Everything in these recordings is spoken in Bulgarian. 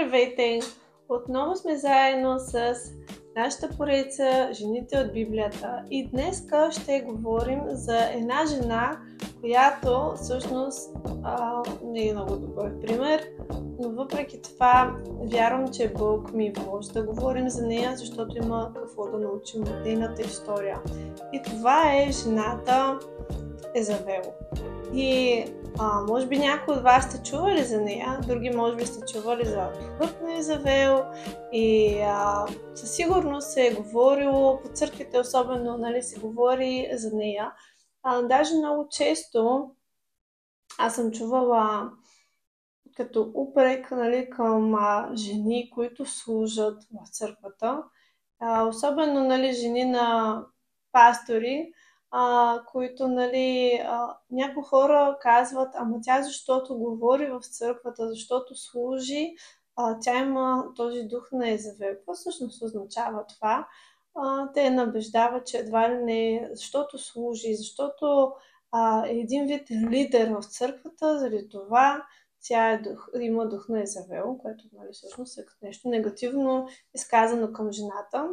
Здравейте! Отново сме заедно с нашата поредица Жените от Библията. И днес ще говорим за една жена, която всъщност не е много добър пример, но въпреки това вярвам, че Бог ми вложи да говорим за нея, защото има какво да научим от нейната история. И това е жената Езавел. И може би някои от вас сте чували за нея, други може би сте чували за духът на Езавел и със сигурност се е говорило, по църквите особено се говори за нея. Даже много често аз съм чувала като упрек към жени, които служат в църквата, особено жени на пастори, които някои хора казват, ама тя защото говори в църквата, защото служи, тя има този дух на Езавел. Какво всъщност означава това? Те набеждават, че едва ли не, защото служи, защото е един вид лидер в църквата, заради това тя има дух на Езавел, което всъщност е нещо негативно изказано към жената.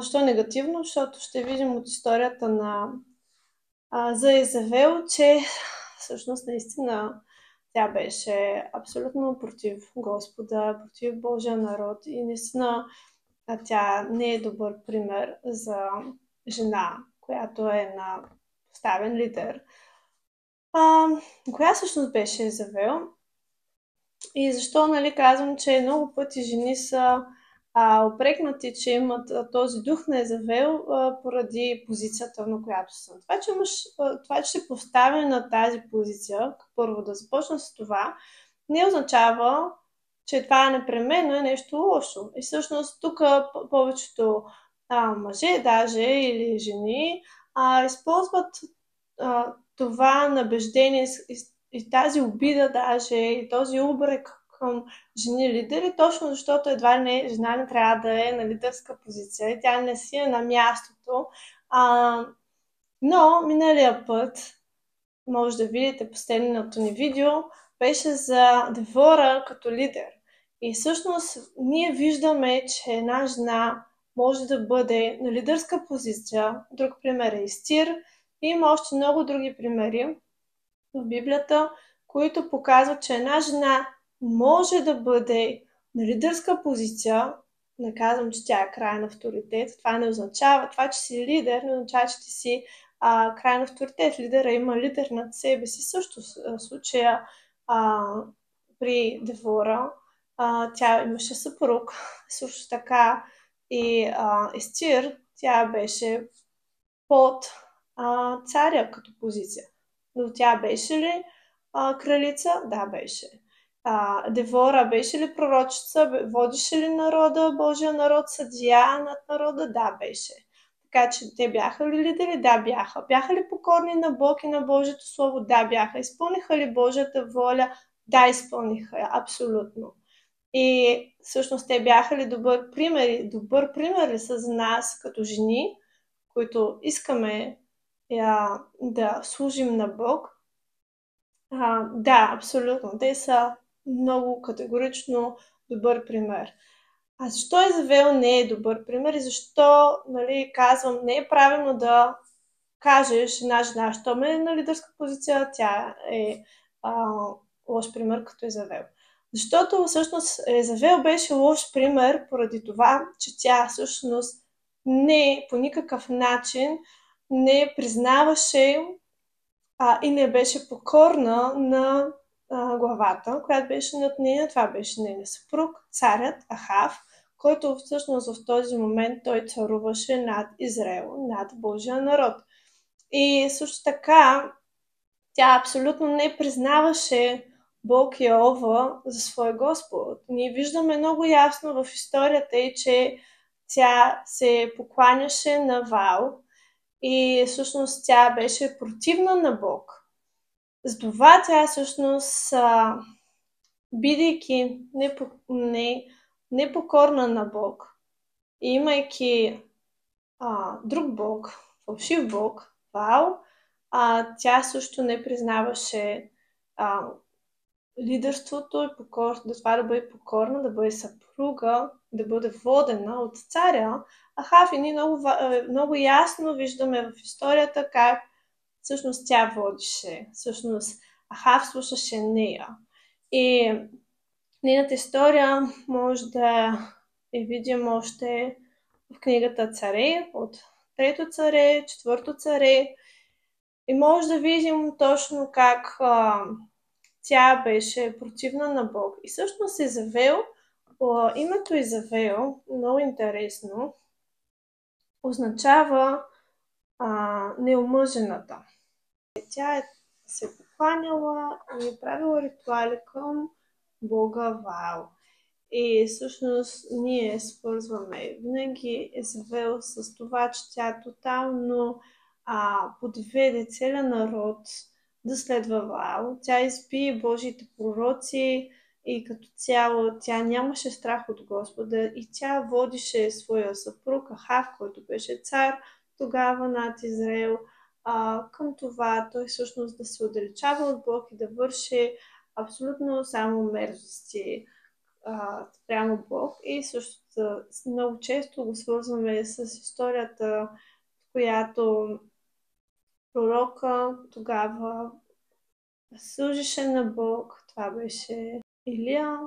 Що е негативно? Защото ще видим от историята за Езавел, че всъщност наистина тя беше абсолютно против Господа, против Божия народ и наистина тя не е добър пример за жена, която е на поставен лидер. Коя всъщност беше Езавел? И защо казвам, че много пъти жени са опрекнати, че имат този дух на Езавел поради позицията, на която са. Това, че си поставен на тази позиция, първо да започна с това, не означава, че това непременно е нещо лошо. И всъщност тук повечето мъже даже или жени използват това набеждение и тази обида даже, и този упрек към жени лидери, точно защото едва ли не жена не трябва да е на лидерска позиция и тя не си е на мястото. Но миналия път, може да видите последното ни видео, беше за Девора като лидер. И всъщност ние виждаме, че една жена може да бъде на лидерска позиция. Друг пример е Естир. И има още много други примери в Библията, които показват, че една жена може да бъде на лидерска позиция. Не казвам, че тя е краен авторитет. Това не означава, това, че си лидер, не означава, че ти си краен авторитет. Лидера има лидер над себе си. Също в случая при Девора тя имаше съпруг. Също така и Естир, тя беше под царя като позиция. Но тя беше ли кралица? Да, беше. Девора беше ли пророчица? Водеше ли народа, Божия народ, съдия над народа? Да, беше. Така че те бяха ли лидери? Да, бяха. Бяха ли покорни на Бог и на Божието Слово? Да, бяха. Изпълниха ли Божията воля? Да, изпълниха. Абсолютно. И всъщност те бяха ли добър пример ли са за нас като жени, които искаме да служим на Бог? Да, абсолютно. Те са много категорично добър пример. Защо Езавел не е добър пример и защо, казвам, не е правилно да кажеш една жена, що ме е на лидерска позиция, тя е лош пример като Езавел. Защото всъщност Езавел беше лош пример поради това, че тя всъщност не по никакъв начин не признаваше и не беше покорна на главата, която беше над нея. Това беше нейният съпруг, царят Ахав, който всъщност в този момент той царуваше над Израел, над Божия народ. И също така тя абсолютно не признаваше Бог Йehова за свой Господ. Ние виждаме много ясно в историята и, че тя се покланяше на Ваал и всъщност тя беше противна на Бог. Затова тя всъщност, бидейки непокорна на Бог и имайки друг Бог, фалшив Бог, Ваал, тя също не признаваше лидерството и това да бъде покорна, да бъде съпруга, да бъде водена от царя. Ахав и ние много ясно виждаме в историята как всъщност тя водише. Всъщност Ахав слушаше нея. И нейната история може да я видим още в книгата Царе, от Трето царе, Четвърто царе. И може да видим точно как тя беше противна на Бог. И всъщност Изавел, името Изавел, много интересно, означава неомъжената. Тя се покланяла и е правила ритуали към Бога Ваал. И всъщност ние свързваме винаги Изавел с това, че тя тотално подведе целия народ да следва Ваал. Тя изби Божиите пророци и като цяло тя нямаше страх от Господа и тя водише своя съпруг Ахав, който беше цар тогава над Израел, към това той всъщност да се отдалечава от Бог и да върши абсолютно само мерзости спрямо Бог. И също много често го свързваме с историята, в която пророка тогава служеше на Бог. Това беше Илия.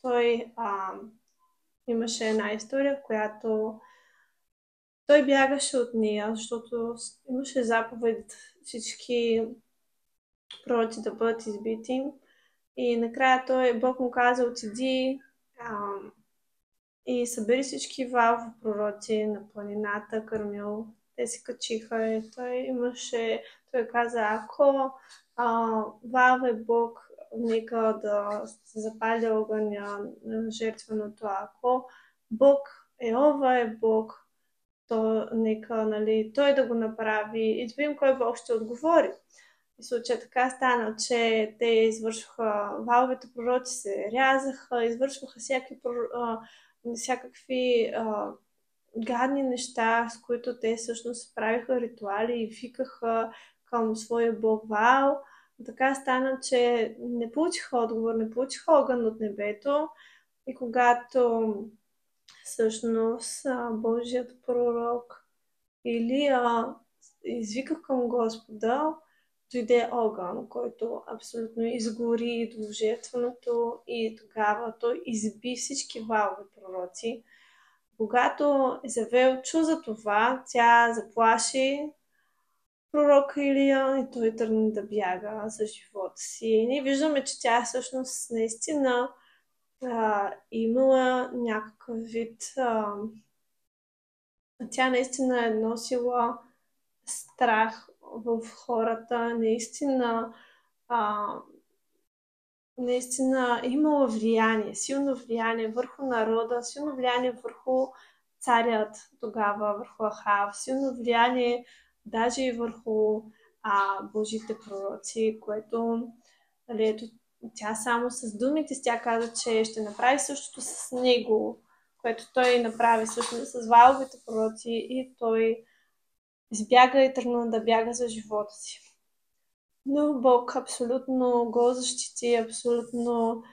Той имаше една история, в която той бягаше от нея, защото имаше заповед всички пророци да бъдат избити. И накрая Бог му каза, отиди и събери всички Ваалови пророци на планината Кармил. Те се качиха и той каза, ако Ваал е Бог, нека да се запали огъня на жертвеното. Ако Бог Йехова е Бог, то нека той да го направи и да видим кой Бог ще отговори. В случая така стана, че те извършваха, Вааловите пророци се рязаха, извършваха всякакви гадни неща, с които те всъщност правиха ритуали и викаха към своя бог Ваал. Така стана, че не получиха отговор, не получиха огън от небето. И когато всъщност Божият пророк Илия извика към Господа, дойде огън, който абсолютно изгори до жертвеното и тогава той изби всички Ваалови пророци. Когато Изавел чу за това, тя заплаши пророка Илия и той тръгна да бяга за живота си. И ние виждаме, че тя всъщност наистина имала някакъв вид... Тя наистина е носила страх в хората, наистина имала влияние, силно влияние върху народа, силно влияние върху царят тогава, върху Ахав, силно влияние даже и върху Божите пророци, което ето, тя само с думите тя каза, че ще направи същото с него, което той направи всъщност с Вааловите пророци и той избяга и тръгна да бяга за живота си. Но Бог абсолютно го защити, абсолютно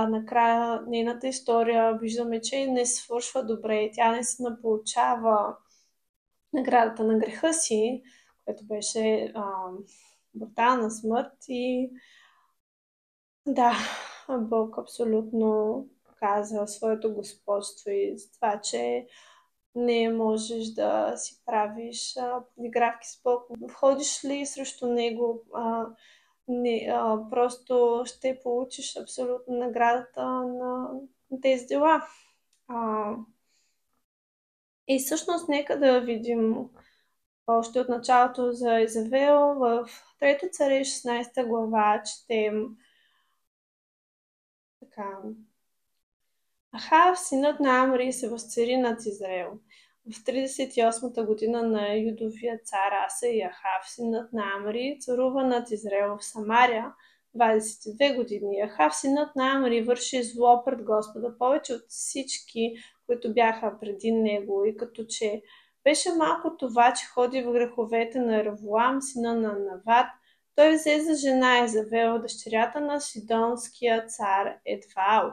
накрая нейната история виждаме, че не свършва добре. Тя не се получава наградата на греха си, което беше брутална смърт и да, Бог абсолютно каза своето господство и за това, че не можеш да си правиш подигравки с Бог. Ходиш ли срещу него, просто ще получиш абсолютно наградата на тези дела. И всъщност нека да видим още от началото за Изавел в Трето царе 16 глава четем така. Ахав, синът на Амри, се възцари над Израел. В 38-та година на Юдовия цар Аса и Ахав, синът на Амри, царува над Израел в Самария 22 години. Ахав, синът на Амри, върши зло пред Господа повече от всички, които бяха преди него. И като че беше малко това, че ходи в греховете на Равоам, сина на Нават, Той взе за жена Езавел, дъщерята на Сидонския цар Едвал,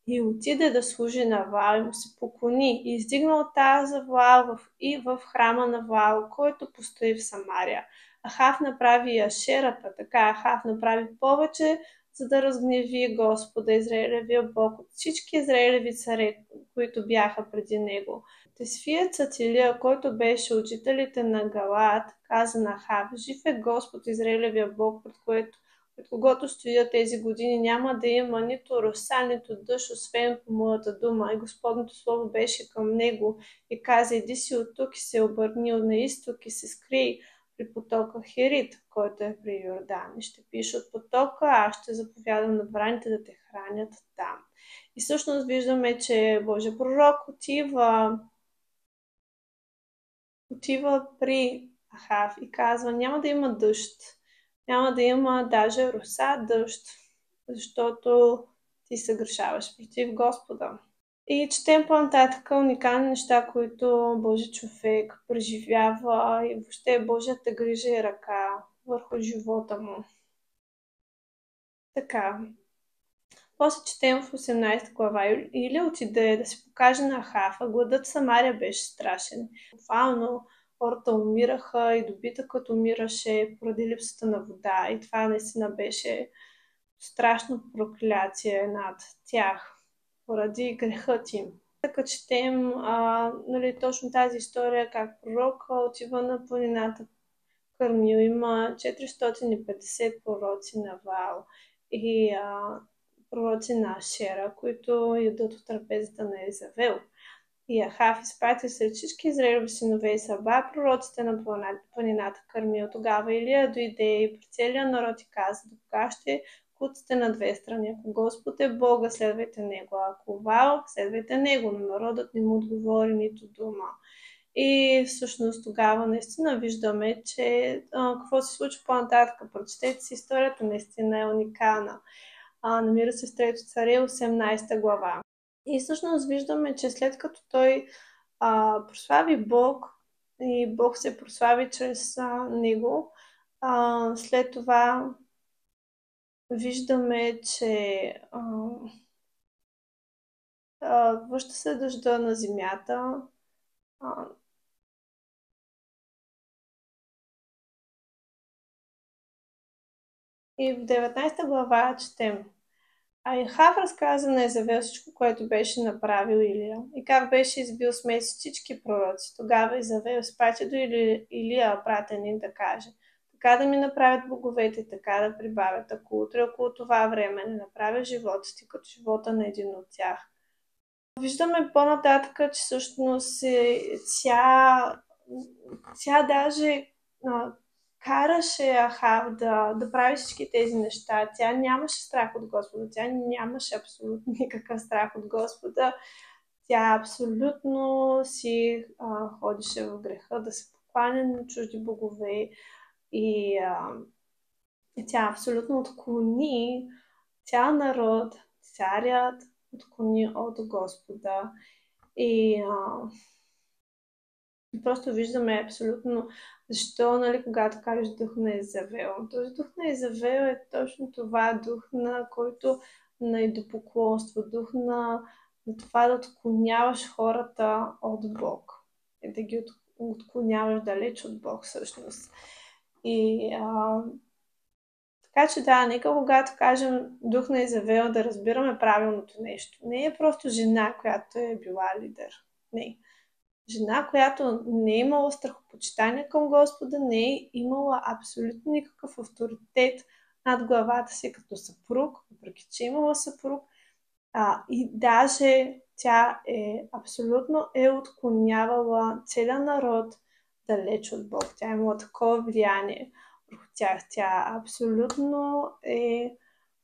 и отиде да служи на Ваал и му се поклони и издигна олтар за Ваал и в храма на Ваал, който постои в Самария. Ахав направи и Ашерата, така Ахав направи повече, за да разгневи Господа Израилевия Бог от всички израилеви царе, които бяха преди него. Тесфиецът Илия, който беше учителите на Галаат, каза на Ахав: жив е Господ Израилевия Бог, пред когото стоя тези години, няма да има нито роса, нито дъжд, освен по моята дума. И Господното слово беше към него и каза: иди си от тук и се обърни на изток и се скрий при потока Херит, който е при Йордан. И ще пише от потока, аз ще заповядам на враните да те хранят там. И всъщност виждаме, че Божия пророк отива при Ахав и казва: няма да има дъжд, няма да има даже роса, дъжд, защото ти съгрешаваш против Господа. И четем по-нататък уникални неща, които Божи човек преживява и въобще Божията грижа и ръка върху живота му. Така. После четем в 18 глава. Илия отиде да се покаже на Ахав, а гладът в Самария беше страшен. Буквално хората умираха и добитъкът умираше поради липсата на вода. И това наистина беше страшно проклятие над тях поради грехът им. Така четем точно тази история, как пророк отива на планината Кармил. Има 450 пророци на Ваал и пророци на Ашера, които ядат от трапезата на Езавел. И Ахав изпрати сред всички израилеви синове и съба пророците на планината Кармил. Тогава Илия дойде и при целия народ и каза: до кога ще куцате на две страни? Ако Господ е Бога, следвайте Него, а ако Ваал, следвайте Него. Но народът не му отговори нито дума. И всъщност тогава наистина виждаме, че какво се случва по-нататък. Прочетете си историята, наистина е уникална. Намира се в Трето царе, 18 глава. И всъщност виждаме, че след като той прослави Бог и Бог се прослави чрез него, след това виждаме, че връща се дъжда на земята. И в 19 глава четем: Ахав разказа на Езавел всичко, което беше направил Илия и как беше избил с меч всички пророци. Тогава Езавел изпрати до Илия пратеник да каже: така да ми направят боговете, така да прибавят, ако утре около това време не направя живота ти като живота на един от тях. Виждаме по-нататък, че всъщност тя даже караше Ахав да прави всички тези неща. Тя нямаше страх от Господа. Тя нямаше абсолютно никакъв страх от Господа. Тя абсолютно си ходеше в греха да се покланя на чужди богове и тя абсолютно отклони цял народ, царят отклони от Господа. И просто виждаме абсолютно защо, когато кажеш дух на Езавел. Този дух на Езавел е точно това, дух на който на идолопоклонство, дух на това да отклоняваш хората от Бог. И да ги отклоняваш далеч от Бог всъщност. И така че да, нека когато кажем дух на Езавел, да разбираме правилното нещо. Не е просто жена, която е била лидер. Не. Жена, която не е имала страхопочитание към Господа, не е имала абсолютно никакъв авторитет над главата си като съпруг, въпреки че имала съпруг. И даже тя абсолютно отклонявала целия народ далеч от Бог. Тя имала такова влияние върху тях. Тя абсолютно е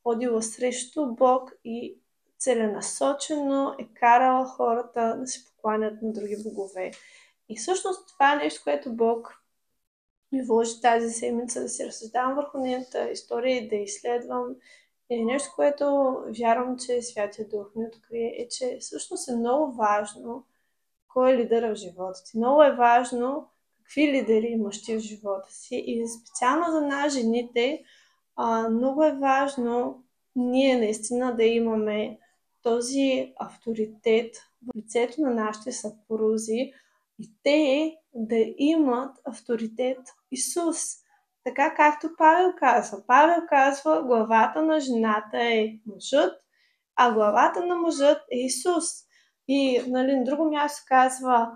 ходила срещу Бог и целенасочено е карала хората да се покланят на други богове. И всъщност това е нещо, което Бог ми вложи тази седмица да се разсъждавам върху нейната история и да изследвам. И нещо, което вярвам, че Святия Дух ми открие, е, че всъщност е много важно кой е лидера в живота ти. Много е важно какви лидери имаш ти в живота си. И специално за нас, жените, много е важно ние наистина да имаме този авторитет в лицето на нашите съпрузи и те да имат авторитет Исус. Така както Павел казва. Павел казва, главата на жената е мъжът, а главата на мъжът е Исус. И на друго място казва,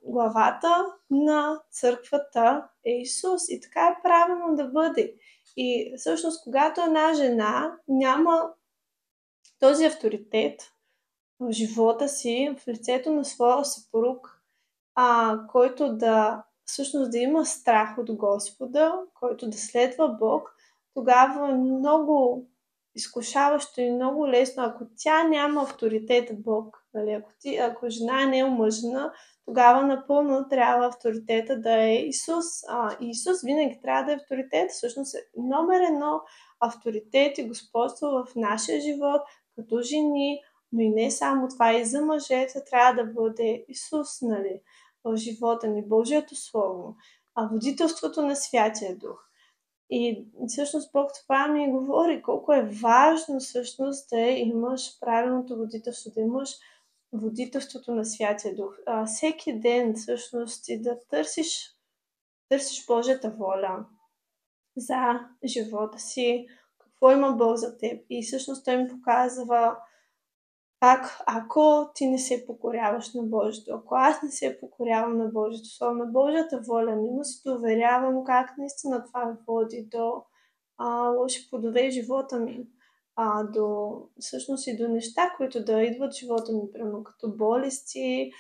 главата на църквата е Исус. И така е правилно да бъде. И всъщност, когато една жена няма този авторитет в живота си, в лицето на своя съпруг, който всъщност да има страх от Господа, който да следва Бог, тогава е много изкушаващо и много лесно, ако тя няма авторитет от Бог. Нали? Ако жена не е омъжена, тогава напълно трябва авторитета да е Исус. Исус винаги трябва да е авторитет. Всъщност е номер едно авторитет и господство в нашия живот, като жени, но и не само това, и за мъжете трябва да бъде Исус, нали, в живота ни, Божието Слово, водителството на Святия Дух. И всъщност Бог това ми говори, колко е важно всъщност да имаш правилното водителство, да имаш водителството на Святия Дух. Всеки ден всъщност ти да търсиш Божията воля за живота си, какво има Бог за теб. И всъщност Той ми показва как, ако ти не се покоряваш на Божието, ако аз не се покорявам на Божието Слово, на Божията воля, не му се доверявам, как наистина това води до лоши плодове в живота ми, всъщност и до неща, които да идват в живота ми, прямо като болести,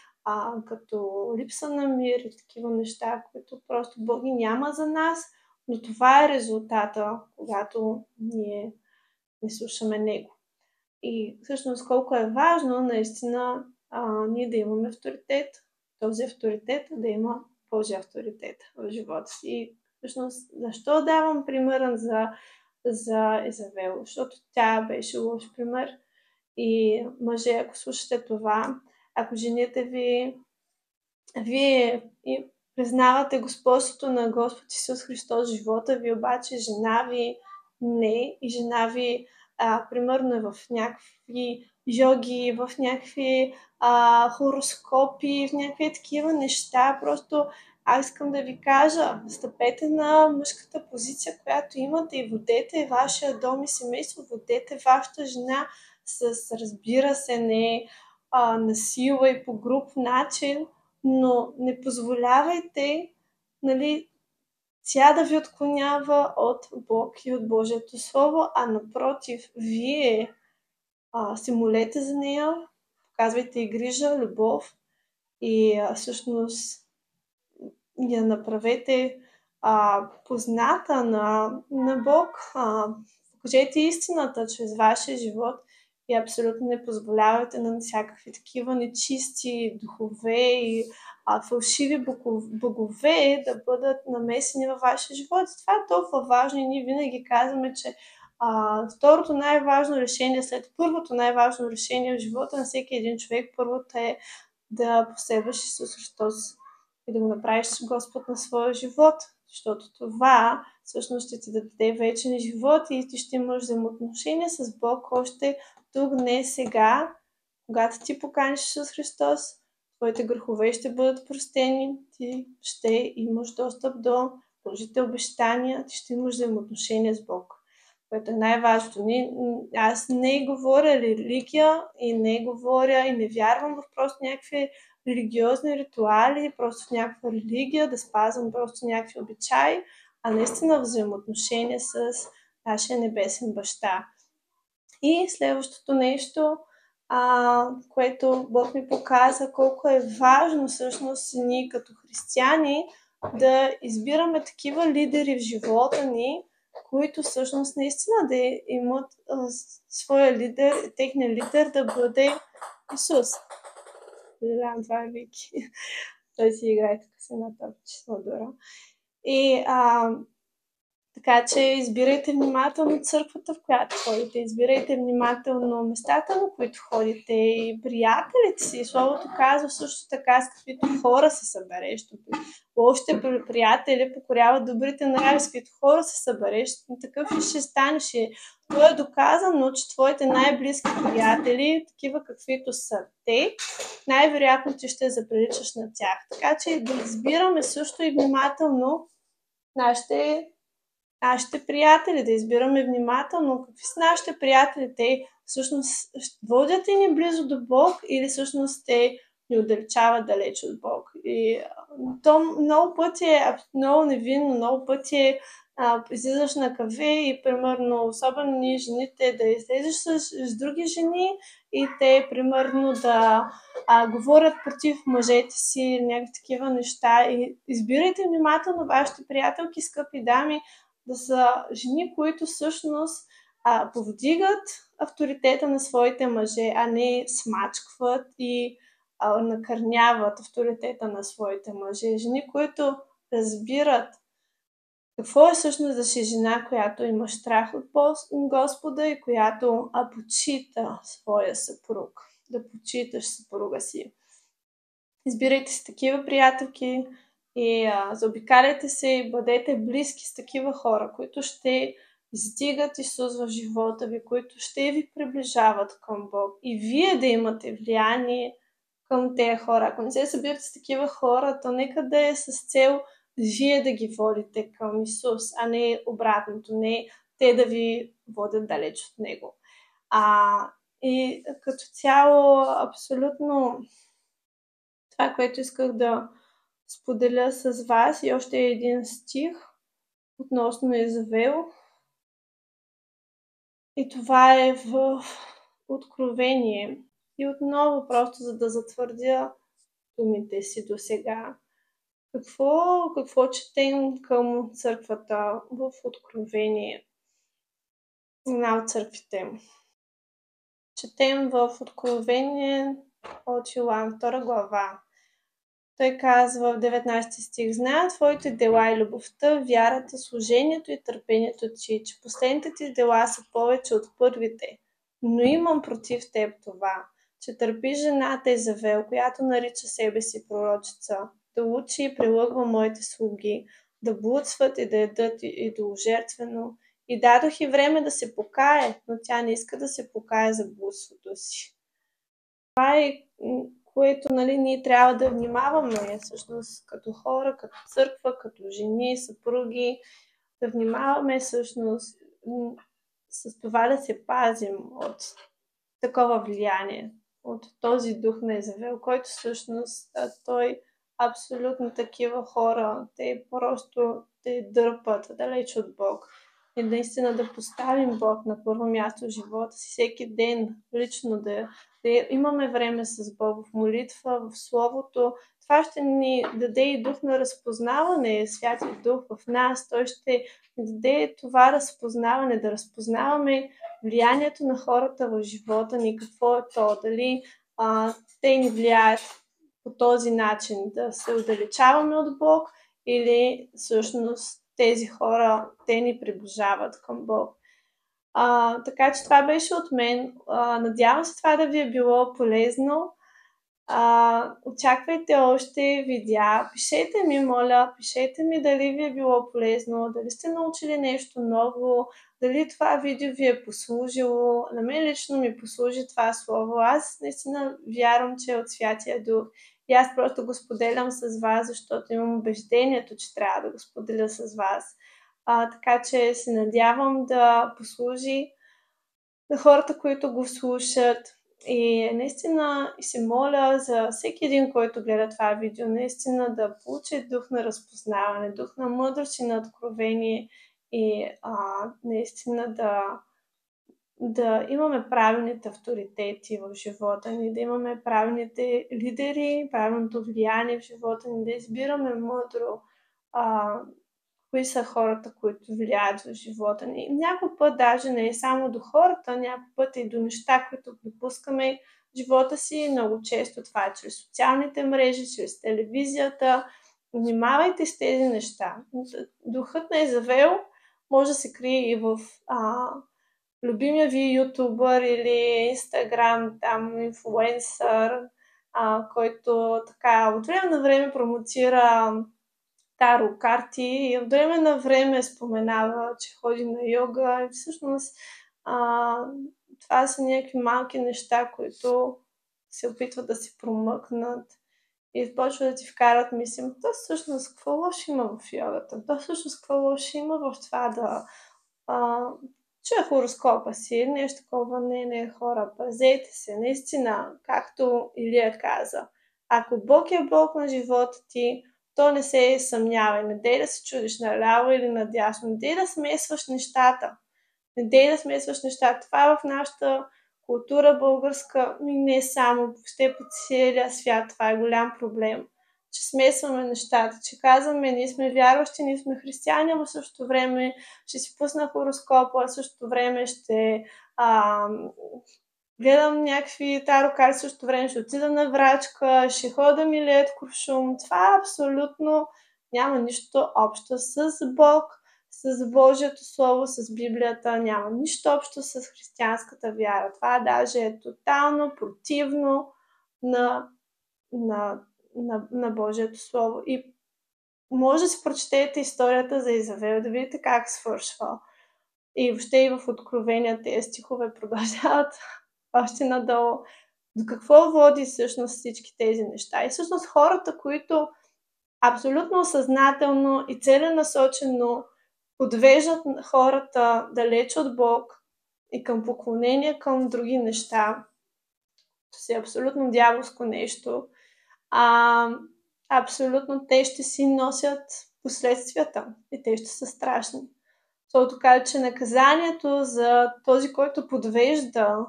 като липса на мир и такива неща, които просто Бог ги няма за нас, но това е резултата, когато ние не слушаме Него. И всъщност колко е важно наистина ние да имаме авторитет, този авторитет да има Божия авторитет в живота си. И всъщност защо давам примера за Изавел? Защото тя беше лош пример. И мъже, ако слушате това, ако жените вие признавате господството на Господ Исус Христос в живота ви, обаче жена ви не, и жена ви примерно е в някакви йоги, в някакви хороскопи, в някакви такива неща. Просто аз искам да ви кажа, стъпете на мъжката позиция, която имате и водете вашия дом и семейство, водете вашата жена с, разбира се, не на сила и по груб начин, но не позволявайте, нали, тя да ви отклонява от Бог и от Божието Слово, а напротив, вие се молете за нея, показвайте и грижа, любов и всъщност я направете позната на Бог. Покажете истината чрез вашия живот и абсолютно не позволявайте на всякакви такива нечисти духове и фалшиви богове да бъдат намесени във вашия живот. Това е толкова важно и ние винаги казваме, че второто най-важно решение след първото най-важно решение в живота на всеки един човек, първото е да последваш Исус Христос и да го направиш Господ на своя живот, защото това всъщност ще ти даде вечен живот и ти ще имаш взаимоотношения с Бог още тук, не сега. Когато ти поканиш Исус Христос, твоите грехове ще бъдат простени, ти ще имаш достъп до Божите обещания, ти ще имаш взаимоотношения с Бог, което е най-важното. Аз не говоря религия и не говоря и не вярвам в просто някакви религиозни ритуали, просто в някаква религия, да спазвам просто някакви обичаи, а наистина взаимоотношения с нашия небесен баща. И следващото нещо, което Бог ми показа, колко е важно всъщност ние като християни да избираме такива лидери в живота ни, които всъщност наистина да имат своя лидер, техният лидер да бъде Исус. Да, това е Вики. Той си играе така с една топче с Мадура. И Така че избирайте внимателно църквата, в която ходите, избирайте внимателно местата, на които ходите и приятелите си. Словото казва също така с каквито хора се събереш. Лошите приятели покоряват добрите нрави, с каквито хора се събереш. Такъв и ще станеш. То е доказано, че твоите най-близки приятели, такива каквито са те, най-вероятно ти ще заприличаш на тях. Така че да избираме също и внимателно нашите приятели, да избираме внимателно какви са нашите приятели. Те всъщност водят ли ни близо до Бог или всъщност те ни отдалечават далеч от Бог. И то много пъти е много невинно, много пъти е излизаш на кафе и примерно, особено ние жените, да излезеш с други жени и те примерно да говорят против мъжете си или някакви такива неща. И избирайте внимателно вашите приятелки, скъпи дами, да са жени, които всъщност повдигат авторитета на своите мъже, а не смачкват и накърняват авторитета на своите мъже. Жени, които разбират какво е всъщност да си жена, която има страх от Господа и която почита своя съпруг. Да почиташ съпруга си. Избирайте си такива приятелки и заобикаляйте се и бъдете близки с такива хора, които ще издигат Исус в живота ви, които ще ви приближават към Бог. И вие да имате влияние към тези хора. Ако не се събирате с такива хора, то нека да е с цел вие да ги водите към Исус, а не обратното, не те да ви водят далеч от Него. И като цяло, абсолютно това, което исках да споделя с вас, и още един стих относно Езавел. И това е в Откровение. И отново, просто за да затвърдя думите си до сега. Какво четем към църквата в Откровение? Една от църквите. Четем в Откровение от Йоан, 2 глава. Той казва в 19 стих: "Зная твоите дела и любовта, вярата, служението и търпението ти, че последните ти дела са повече от първите. Но имам против теб това, че търпи жената Езавел, която нарича себе си пророчица, да учи и прилъгва моите слуги, да блудстват и да ядат идоложертвено. И дадох и време да се покае, но тя не иска да се покае за блудството си." Това е, което ние трябва да внимаваме, всъщност, като хора, като църква, като жени, съпруги, да внимаваме всъщност с това да се пазим от такова влияние, от този дух на Езавел, който всъщност той абсолютно такива хора, те просто те дърпат далеч от Бог. И наистина да поставим Бог на първо място в живота си, всеки ден лично да имаме време с Бог в молитва, в Словото. Това ще ни даде и дух на разпознаване, Святия Дух в нас. Той ще ни даде това разпознаване, да разпознаваме влиянието на хората в живота ни, какво е то, дали те ни влияят по този начин, да се отдалечаваме от Бог или всъщност тези хора, те ни приближават към Бог. Така че това беше от мен. Надявам се това да ви е било полезно. Очаквайте още видеа. Пишете ми, моля, пишете ми дали ви е било полезно, дали сте научили нещо ново, дали това видео ви е послужило. На мен лично ми послужи това слово. Аз наистина вярвам, че е от Святия Дух. И аз просто го споделям с вас, защото имам убеждението, че трябва да го споделя с вас. Така че се надявам да послужи на хората, които го слушат. И наистина се моля за всеки един, който гледа това видео, наистина да получи дух на разпознаване, дух на мъдрост и на откровение и наистина да имаме правилните авторитети в живота ни, да имаме правилните лидери, правилното влияние в живота ни, да избираме мъдро кои са хората, които влияят в живота ни. Някой път даже не е само до хората, някой път и до неща, които допускаме в живота си. Много често това е чрез социалните мрежи, чрез телевизията. Внимавайте с тези неща. Духът на Езавел може да се крие и в любимия ви ютубър или инстаграм, там, инфлуенсър, който така от време на време промотира таро карти и от време на време споменава, че ходи на йога и всъщност това са някакви малки неща, които се опитват да се промъкнат и почва да ти вкарат мисли, то всъщност какво лошо има в йогата? То всъщност какво лошо има в това да чуя хороскопа си, нещо такова не е хора. Пазете се, наистина, както Илия каза. Ако Бог е Бог на живота ти, то не се съмнявай. Не дей да се чудиш наляво или надясно. Не дей да смесваш нещата. Не дей да смесваш нещата. Това е в нашата култура българска, и не само, въобще по целия свят. Това е голям проблем. Че смесваме нещата, че казваме, ние сме вярващи, ние сме християни, но в същото време ще си пусна хороскопа, в същото време ще гледам някакви таро карти, в същото време ще отида на врачка, ще хода да ми леят куршум. Това абсолютно няма нищо общо с Бог, с Божието Слово, с Библията, няма нищо общо с християнската вяра. Това даже е тотално противно на Божието Слово. И може да си прочетете историята за Изавел, да видите как свършва. И въобще и в Откровения тези стихове продължават още надолу. До какво води всъщност всички тези неща? И всъщност хората, които абсолютно съзнателно и целенасочено подвеждат хората далеч от Бог и към поклонение към други неща, то си абсолютно дяволско нещо, абсолютно те ще си носят последствията и те ще са страшни. Защото казва, че наказанието за този, който подвежда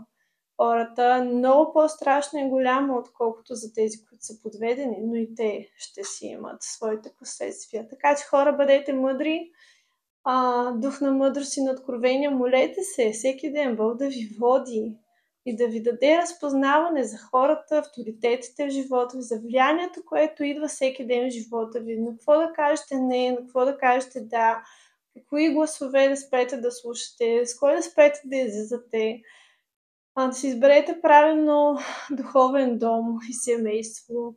хората, е много по-страшно и голямо, отколкото за тези, които са подведени, но и те ще си имат своите последствия. Така че хора, бъдете мъдри, дух на мъдрост и на откровение, молете се всеки ден Бог да ви води и да ви даде разпознаване за хората, авторитетите в живота ви, за влиянието, което идва всеки ден в живота ви, на какво да кажете не, на какво да кажете да, кои гласове да спрете да слушате, с кой да спрете да излизате, да си изберете правилно духовен дом и семейство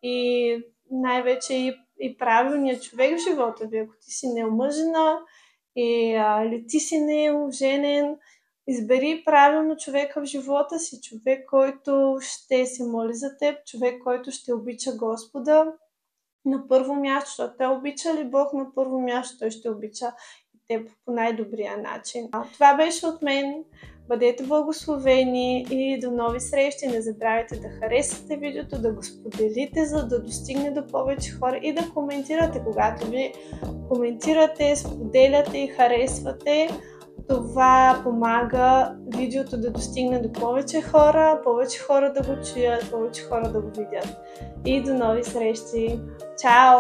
и най-вече и правилният човек в живота ви. Ако ти си неомъжена или ти си неоженен, избери правилно човека в живота си, човек, който ще се моли за теб, човек, който ще обича Господа на първо място, защото той обича ли Бог на първо място, той ще обича и теб по най-добрия начин. Това беше от мен. Бъдете благословени и до нови срещи. Не забравяйте да харесате видеото, да го споделите, за да достигне до повече хора и да коментирате. Когато ви коментирате, споделяте и харесвате, това помага видеото да достигне до повече хора да го чуят, повече хора да го видят. И до нови срещи! Чао!